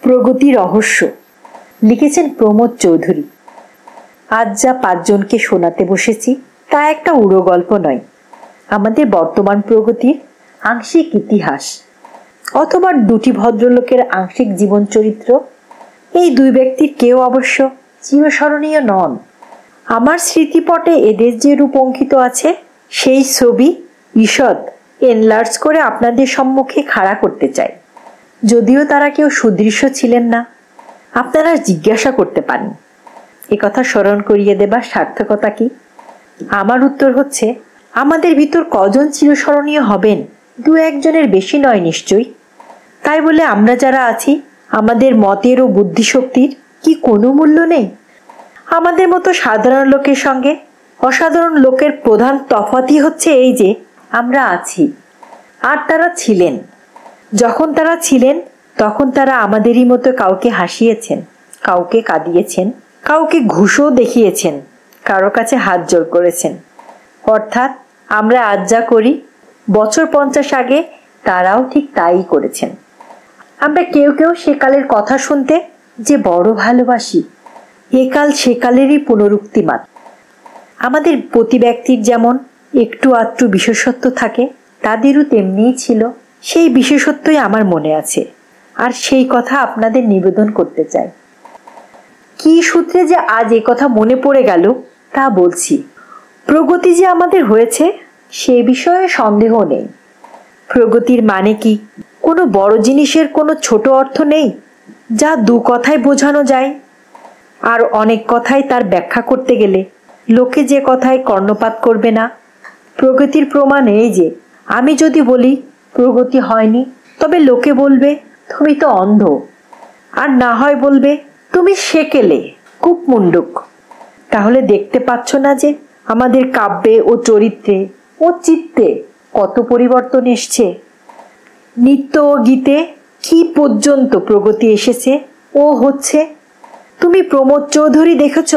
প্রগতি রহস্য লিখেছেন প্রমোদ চৌধুরী। আজ যা 5 জনকে শোনাতে বসেছি তা একটা উড়ো গল্প নয়, আমাদের বর্তমান প্রগতির আংশিক ইতিহাস অথবা 2টি ভদ্রলোকের আংশিক জীবন চরিত্র। এই 2 ব্যক্তির কেউ অবশ্য চিরস্মরণীয় নন। আমার স্মৃতিপটে এদের যে রূপ অঙ্কিত আছে সেই ছবি ঈষৎ এনলার্জ করে আপনাদের সম্মুখে খাড়া করতে চাই। যদিও তারা কেউ সুদৃশ্য ছিলেন না, আপনারা জিজ্ঞাসা করতে পারেন একথা স্মরণ করিয়ে দেবার সার্থকতা কি? আমার উত্তর হচ্ছে, আমাদের ভিতর কজন চিরস্মরণীয় হবেন? 2-1 জনের বেশি নয় নিশ্চয়ই। তাই বলে আমরা যারা আছি আমাদের মতের ও বুদ্ধিশক্তির কি কোনো মূল্য নেই? আমাদের মতো সাধারণ লোকের সঙ্গে অসাধারণ লোকের প্রধান তফাতই হচ্ছে এই যে আমরা আছি আর তারা ছিলেন। যখন তারা ছিলেন তখন তারা আমাদেরই মতো কাউকে হাসিয়েছেন, কাউকে কাঁদিয়েছেন, কাউকে ঘুষও দেখিয়েছেন, কারো কাছে হাত জোড় করেছেন। অর্থাৎ আমরা আজ যা করি বছর 50 আগে তারাও ঠিক তাই করেছেন। আমরা কেউ কেউ সেকালের কথা শুনতে যে বড় ভালোবাসি, একাল সেকালেরই পুনরুক্তি মাত্র। আমাদের প্রতি ব্যক্তির যেমন একটু আধটু বিশেষত্ব থাকে, তাদেরও তেমনিই ছিল। সেই বিশেষত্বই আমার মনে আছে, আর সেই কথা আপনাদের নিবেদন করতে চাই। কি সূত্রে যে আজ এ কথা মনে পড়ে গেল তা বলছি। প্রগতি যে আমাদের হয়েছে সে বিষয়ে সন্দেহ নেই। প্রগতির মানে কি কোনো বড় জিনিসের কোনো ছোট অর্থ নেই যা 2 কথায় বোঝানো যায়, আর অনেক কথাই তার ব্যাখ্যা করতে গেলে লোকে যে কথায় কর্ণপাত করবে না। প্রগতির প্রমাণ এই যে আমি যদি বলি প্রগতি হয়নি, তবে লোকে বলবে তুমি তো অন্ধ, আর না হয় বলবে তুমি সেকেলে কূপমুণ্ডুক। তাহলে দেখতে পাচ্ছ না যে আমাদের কাব্যে ও চরিত্রে ও চিত্তে কত পরিবর্তন এসছে? নিত্য ও গীতে কি পর্যন্ত প্রগতি এসেছে ও হচ্ছে। তুমি প্রমোদ চৌধুরী দেখেছ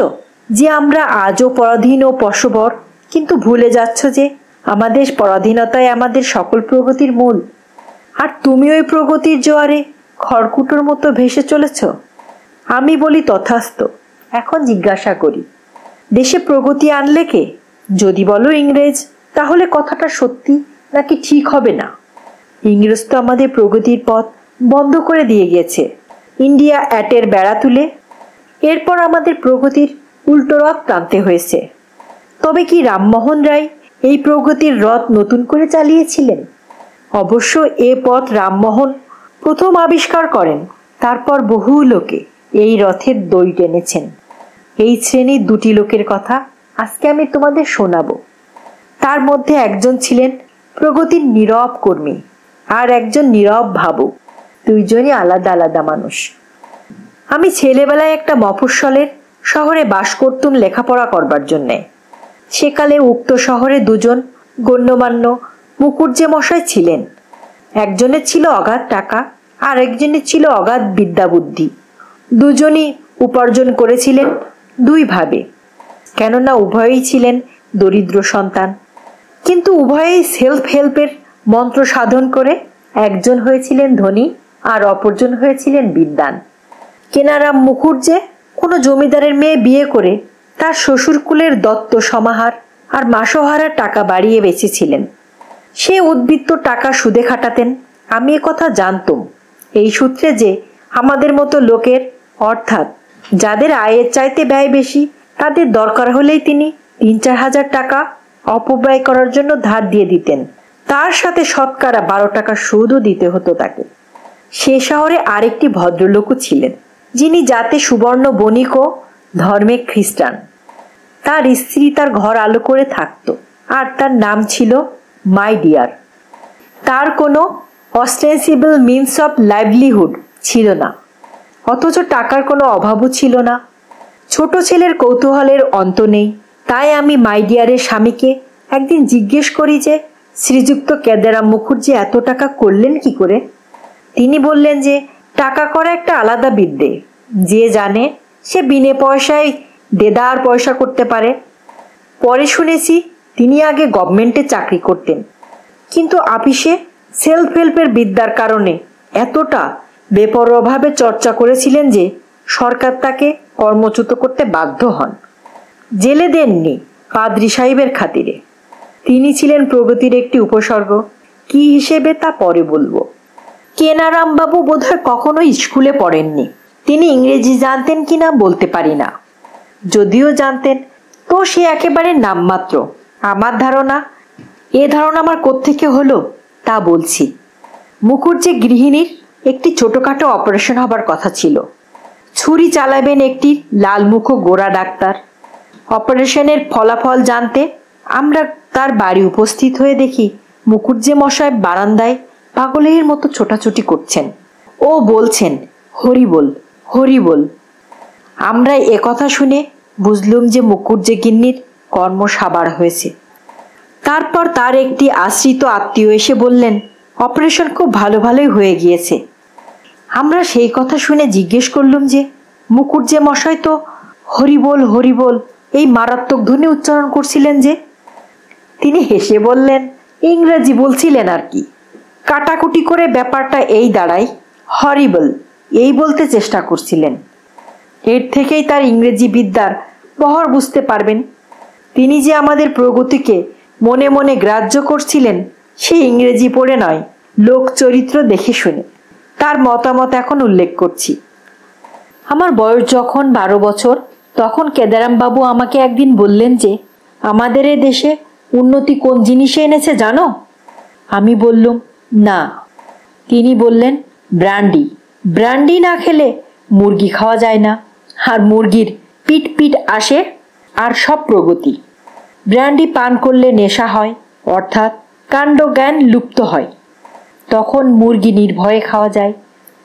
যে আমরা আজও পরাধীন ও পশবর, কিন্তু ভুলে যাচ্ছ যে আমাদের পরাধীনতায় আমাদের সকল প্রগতির মূল। আর তুমি ওই প্রগতির জোয়ারে খড়কুটোর মতো ভেসে চলেছ। আমি বলি তথাস্তু। এখন জিজ্ঞাসা করি, দেশে প্রগতি আনলে কে? যদি বলো ইংরেজ, তাহলে কথাটা সত্যি নাকি ঠিক হবে না? ইংরেজ তো আমাদের প্রগতির পথ বন্ধ করে দিয়ে গেছে ইন্ডিয়া অ্যাটের বেড়া তুলে। এরপর আমাদের প্রগতির উল্টো রথ টানতে হয়েছে। তবে কি রামমোহন রায় এই প্রগতির রথ নতুন করে চালিয়েছিলেন? অবশ্য এ পথ রামমোহন প্রথম আবিষ্কার করেন, তারপর বহু লোকে এই রথের দড়ি টেনেছেন। এই শ্রেণীর 2টি লোকের কথা আজকে আমি তোমাদের শোনাবো। তার মধ্যে একজন ছিলেন প্রগতির নীরব কর্মী, আর একজন নীরব ভাবুক। 2 জনই আলাদা আলাদা মানুষ। আমি ছেলেবেলায় একটা মফস্বলের শহরে বাস করতুম লেখাপড়া করবার জন্যে। সেকালে উক্ত শহরে 2 জন গণ্যমান্য মুকুটজে মশাই ছিলেন। একজনের ছিল অগাধ টাকা, আর একজনের ছিল অগাধ বিদ্যা বুদ্ধি। 2 জনই উপার্জন করেছিলেন 2 ভাবে, কেননা উভয়েই ছিলেন দরিদ্র সন্তান। কিন্তু উভয়েই সেলফ হেল্পের মন্ত্র সাধন করে একজন হয়েছিলেন ধনী আর অপরজন হয়েছিলেন বিদ্বান। কেনারাম মুখুজ্জে কোনো জমিদারের মেয়ে বিয়ে করে তার শ্বশুরকুলের দত্ত সমাহার আর মাসোহারা টাকা বাড়িয়ে বেঁচেছিলেন। সে উদ্বৃত্ত টাকা সুদে খাটাতেন। আমি কথা জানতুম এই সূত্রে যে আমাদের মতো লোকের, অর্থাৎ যাদের আয়ের চাইতে ব্যয় বেশি, তাদের দরকার হলেই তিনি 3-4 হাজার টাকা অপব্যয় করার জন্য ধার দিয়ে দিতেন। তার সাথে শতকরা 12 টাকা সুদও দিতে হতো তাকে। সে শহরে আরেকটি ভদ্রলোকও ছিলেন, যিনি জাতে সুবর্ণ বণিক ও ধর্মে খ্রিস্টান। তার স্ত্রী তার ঘর আলো করে থাকত, আর তার নাম ছিল মাই ডিয়ার। তার কোনো অস্টেন্সিবল মিনস অফ লাইভলিহুড ছিল না, অথচ টাকার কোনো অভাবও ছিল না। ছোট ছেলের কৌতূহলের অন্ত নেই। তাই আমি মাই ডিয়ারের স্বামীকে একদিন জিজ্ঞেস করি যে শ্রীযুক্ত কেদারাম মুখুজ্জে এত টাকা করলেন কি করে? তিনি বললেন যে টাকা করা একটা আলাদা বিদ্যে, যে জানে সে বিনে পয়সায় দেদার পয়সা করতে পারে। পরে শুনেছি তিনি আগে গভর্নমেন্টে চাকরি করতেন, কিন্তু আপিসে সেলফ হেল্পের বিদ্যার কারণে এতটা বেপরোয়াভাবে চর্চা করেছিলেন যে সরকার তাকে কর্মচ্যুত করতে বাধ্য হন। জেলে দেননি, পাদ্রী সাহেবের খাতিরে। তিনি ছিলেন প্রগতির একটি উপসর্গ। কি হিসেবে তা পরে বলবো। কেনারামবাবু বোধহয় কখনোই স্কুলে পড়েননি। তিনি ইংরেজি জানতেন কিনা বলতে পারি না। যদিও জানতেন তো সে একেবারে নামমাত্র। আমার ধারণা, এ ধারণা আমার কোত্থেকে হলো তা বলছি। মুখুজ্জে গৃহিণীর একটি ছোটখাটো অপারেশন হবার কথা ছিল। ছুরি চালাবেন একটি লালমুখো গোরা ডাক্তার। অপারেশনের ফলাফল জানতে আমরা তার বাড়ি উপস্থিত হয়ে দেখি মুখুজ্জে মশাই বারান্দায় পাগলের মতো ছোটাছুটি করছেন ও বলছেন, হরিবোল হরিবোল। আমরা একথা শুনে বুঝলুম যে মুখুজ্জে গিন্নির কর্ম সাবার হয়েছে। তারপর তার একটি আশ্রিত আত্মীয় এসে বললেন, অপারেশন খুব ভালোই হয়ে গিয়েছে। আমরা সেই কথা শুনে জিজ্ঞেস করলুম যে মুখুজ্জে মশাই তো হরিবোল হরিবোল এই মারাত্মক ধ্বনি উচ্চারণ করছিলেন যে। তিনি হেসে বললেন, ইংরেজি বলছিলেন আর কি। কাটাকুটি করে ব্যাপারটা এই দাঁড়ায়, হরিবল এই বলতে চেষ্টা করছিলেন। এর থেকেই তার ইংরেজি বিদ্যার বহর বুঝতে পারবেন। তিনি যে আমাদের প্রগতিকে মনে মনে গ্রাহ্য করছিলেন সে ইংরেজি পড়ে নয়, লোক চরিত্র দেখে শুনে। তার মতামত এখন উল্লেখ করছি। আমার বয়স যখন 12 বছর, তখন কেদারামবাবু আমাকে একদিন বললেন যে আমাদের এ দেশে উন্নতি কোন জিনিসে এনেছে জানো? আমি বললুম না। তিনি বললেন, ব্র্যান্ডি। ব্র্যান্ডি না খেলে মুরগি খাওয়া যায় না, আর মুরগির পিট পিট আসে, আর সব প্রগতি। ব্র্যান্ডি পান করলে নেশা হয়, অর্থাৎ কাণ্ডজ্ঞান লুপ্ত হয়। তখন মুরগি নির্ভয়ে খাওয়া যায়,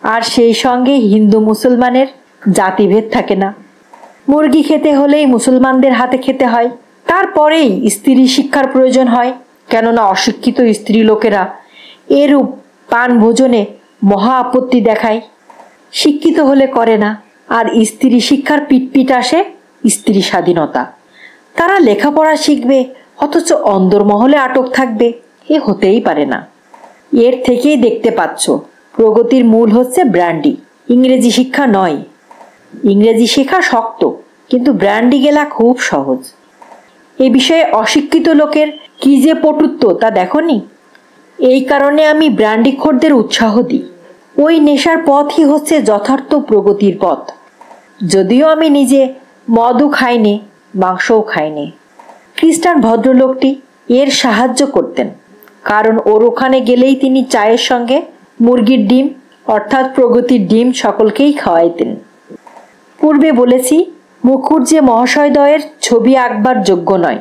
আর সেই সঙ্গে হিন্দু মুসলমানের জাতিভেদ থাকে না। মুরগি খেতে হলেই মুসলমানদের হাতে খেতে হয়। তারপরেই স্ত্রী শিক্ষার প্রয়োজন হয়, কেননা অশিক্ষিত স্ত্রী লোকেরা এরূপ পান ভোজনে মহা আপত্তি দেখায়। শিক্ষিত হলে করে না, আর স্ত্রী শিক্ষার পিটপিট আসে স্ত্রী স্বাধীনতা। তারা লেখাপড়া শিখবে অথচ অন্দরমহলে আটক থাকবে, এ হতেই পারে না। এর থেকেই দেখতে পাচ্ছ প্রগতির মূল হচ্ছে ব্র্যান্ডি, ইংরেজি শিক্ষা নয়। ইংরেজি শেখা শক্ত, কিন্তু ব্র্যান্ডি গেলা খুব সহজ। এ বিষয়ে অশিক্ষিত লোকের কি যে পটুত্ব তা দেখনি। এই কারণে আমি ব্র্যান্ডিখোরদের উৎসাহ দিই। ওই নেশার পথই হচ্ছে যথার্থ প্রগতির পথ। যদিও আমি নিজে মদও খাইনি, মাংসও খাইনি। খ্রিস্টান ভদ্রলোকটি এর সাহায্য করতেন, কারণ ওর ওখানে গেলেই তিনি চায়ের সঙ্গে মুরগির ডিম অর্থাৎ প্রগতির ডিম সকলকেই খাওয়াইতেন। পূর্বে বলেছি, মুখুজ্জে মহাশয়দ্বয়ের ছবি আঁকবার যোগ্য নয়।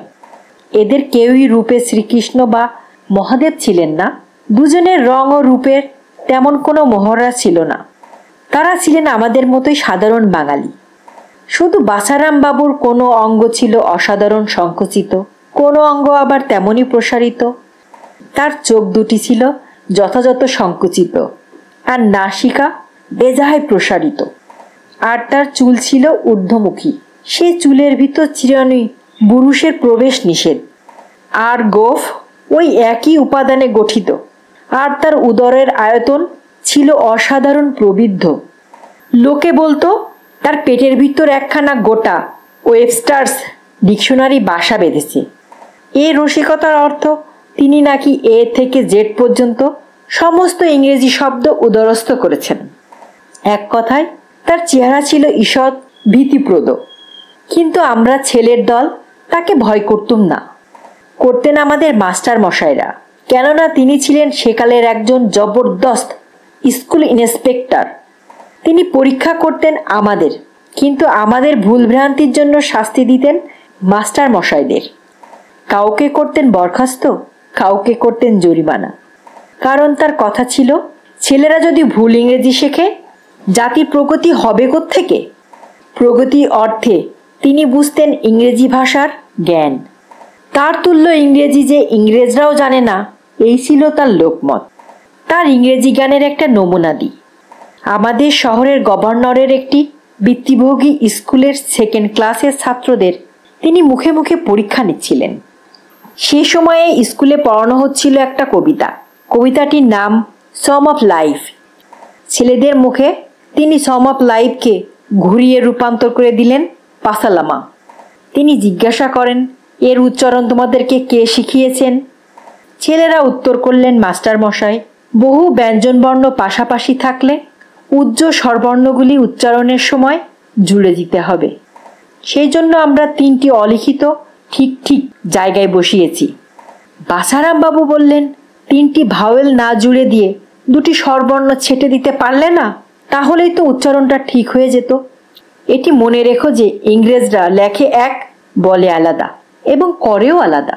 এদের কেউই রূপে শ্রীকৃষ্ণ বা মহাদেব ছিলেন না। দুজনের রং ও রূপের তেমন কোনো মহড়া ছিল না। তারা ছিলেন আমাদের মতোই সাধারণ বাঙালি। শুধু বাছারাম বাবুর কোনো অঙ্গ ছিল অসাধারণ সংকুচিত, কোনো অঙ্গ আবার তেমনই প্রসারিত। তার চোখ দুটি ছিল যথাযথ সংকুচিত, আর নাসিকা বেজায় প্রসারিত। আর তার চুল ছিল ঊর্ধ্বমুখী। সে চুলের ভিতর চিরানুই বুরুষের প্রবেশ নিষেধ। আর গোফ ওই একই উপাদানে গঠিত। আর তার উদরের আয়তন ছিল অসাধারণ প্রবৃদ্ধ। লোকে বলতো তার পেটের ভিতর একখানা গোটা ওয়েবস্টার্স ডিকশনারি বাসা বেঁধেছে। এ রসিকতার অর্থ তিনি নাকি এ থেকে জেড পর্যন্ত সমস্ত ইংরেজি শব্দ উদরস্থ করেছেন। এক কথায় তার চেহারা ছিল ঈষৎ ভীতিপ্রদ। কিন্তু আমরা ছেলের দল তাকে ভয় করতুম না। করতেন আমাদের মাস্টার মশাইরা, কেননা তিনি ছিলেন সেকালের একজন জবরদস্ত স্কুল ইন্সপেক্টর। তিনি পরীক্ষা করতেন আমাদের, কিন্তু আমাদের ভুলভ্রান্তির জন্য শাস্তি দিতেন মাস্টার মশাইদের। কাউকে করতেন বরখাস্ত, কাউকে করতেন জরিমানা। কারণ তার কথা ছিল, ছেলেরা যদি ভুল ইংরেজি শেখে জাতির প্রগতি হবে কোত্থেকে? প্রগতি অর্থে তিনি বুঝতেন ইংরেজি ভাষার জ্ঞান। তার তুল্য ইংরেজি যে ইংরেজরাও জানে না, এই ছিল তার লোকমত। তার ইংরেজি জ্ঞানের একটা নমুনা দিই। আমাদের শহরের গভর্নরের একটি বৃত্তিভোগী স্কুলের সেকেন্ড ক্লাসের ছাত্রদের তিনি মুখে মুখে পরীক্ষা নিচ্ছিলেন। সে সময়ে স্কুলে পড়ানো হচ্ছিল একটা কবিতা। কবিতাটির নাম সম অফ লাইফ। ছেলেদের মুখে তিনি সম অফ লাইফকে ঘুরিয়ে রূপান্তর করে দিলেন পাসালামা। তিনি জিজ্ঞাসা করেন, এর উচ্চারণ তোমাদেরকে কে শিখিয়েছেন? ছেলেরা উত্তর করলেন, মাস্টার মশাই। বহু ব্যঞ্জনবর্ণ পাশাপাশি থাকলে উচ্চ স্বরবর্ণগুলি উচ্চারণের সময় জুড়ে দিতে হবে। সেই জন্য আমরা 3টি অলিখিত ঠিক ঠিক জায়গায় বসিয়েছি। বাসারাম বাবু বললেন, 3টি ভাওয়েল না জুড়ে দিয়ে 2টি স্বরবর্ণ ছেটে দিতে পারলে না? তাহলেই তো উচ্চারণটা ঠিক হয়ে যেত। এটি মনে রেখো যে ইংরেজরা লেখে এক, বলে আলাদা এবং করেও আলাদা।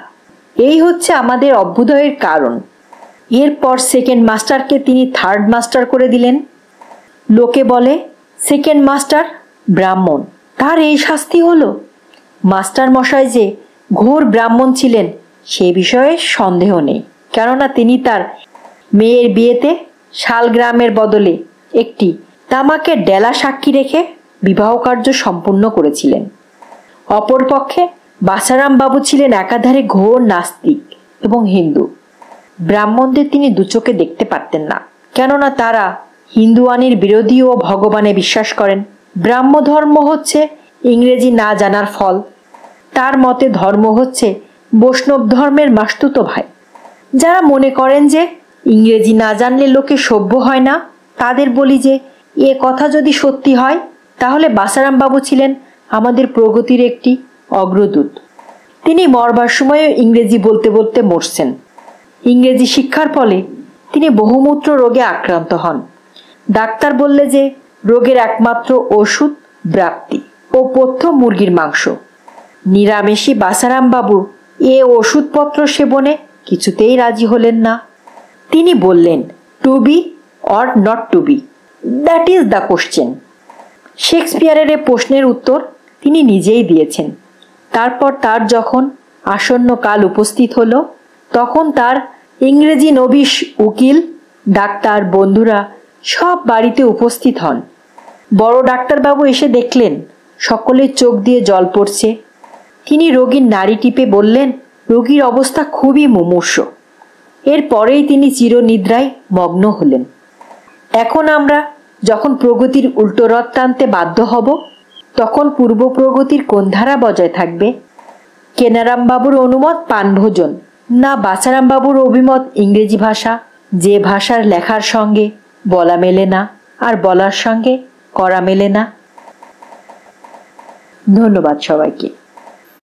এই হচ্ছে আমাদের অভ্যুদয়ের কারণ। এরপর সেকেন্ড মাস্টারকে তিনি থার্ড মাস্টার করে দিলেন। লোকে বলে সেকেন্ড মাস্টার ব্রাহ্মণ, তার এই শাস্তি হলো। মাস্টার মশাই যে ঘোর ব্রাহ্মণ ছিলেন সে বিষয়ে সন্দেহ নেই, কেননা তিনি তার মেয়ের বিয়েতে শালগ্রামের বদলে একটি তামাকের ডেলা সাক্ষী রেখে বিবাহ কার্য সম্পূর্ণ করেছিলেন। অপরপক্ষে বাসারাম বাবু ছিলেন একাধারে ঘোর নাস্তিক এবং হিন্দু। ব্রাহ্মণদের তিনি দুচোখে দেখতে পারতেন না, কেননা তারা হিন্দুয়ানির বিরোধী ও ভগবানে বিশ্বাস করেন। ব্রাহ্ম ধর্ম হচ্ছে ইংরেজি না জানার ফল। তার মতে ধর্ম হচ্ছে বৈষ্ণব ধর্মের মাসতুতো ভাই। যারা মনে করেন যে ইংরেজি না জানলে লোকে সভ্য হয় না, তাদের বলি যে এ কথা যদি সত্যি হয় তাহলে বাসারাম বাবু ছিলেন আমাদের প্রগতির একটি অগ্রদূত। তিনি মরবার সময়ও ইংরেজি বলতে বলতে মরছেন। ইংরেজি শিক্ষার ফলে তিনি বহুমূত্র রোগে আক্রান্ত হন। ডাক্তার বললে যে রোগের একমাত্র ওষুধ ব্রাপ্তি ও পথ্য মুরগির মাংস। নিরামিষী বাসারাম বাবু এ ওষুধপত্র সেবনে কিছুতেই রাজি হলেন না। তিনি বললেন, to be or not to be, that is the question. শেক্সপিয়ারের এ প্রশ্নের উত্তর তিনি নিজেই দিয়েছেন। তারপর তার যখন আসন্ন কাল উপস্থিত হলো, তখন তার ইংরেজি নবিশ উকিল, ডাক্তার বন্ধুরা সব বাড়িতে উপস্থিত হন। বড় ডাক্তারবাবু এসে দেখলেন সকলের চোখ দিয়ে জল পড়ছে। তিনি রোগীর নাড়ি টিপে বললেন, রোগীর অবস্থা খুবই মুমূর্ষ। এরপরেই তিনি চিরনিদ্রায় মগ্ন হলেন। এখন আমরা যখন প্রগতির উল্টো রথ টানতে বাধ্য হব, তখন পূর্ব প্রগতির কোন ধারা বজায় থাকবে? কেনারাম বাবুর অনুমত পানভোজন, না বাসারাম বাবুর অভিমত ইংরেজি ভাষা, যে ভাষার লেখার সঙ্গে বলা মেলে না আর বলার সঙ্গে করা মেলে না? ধন্যবাদ সবাইকে।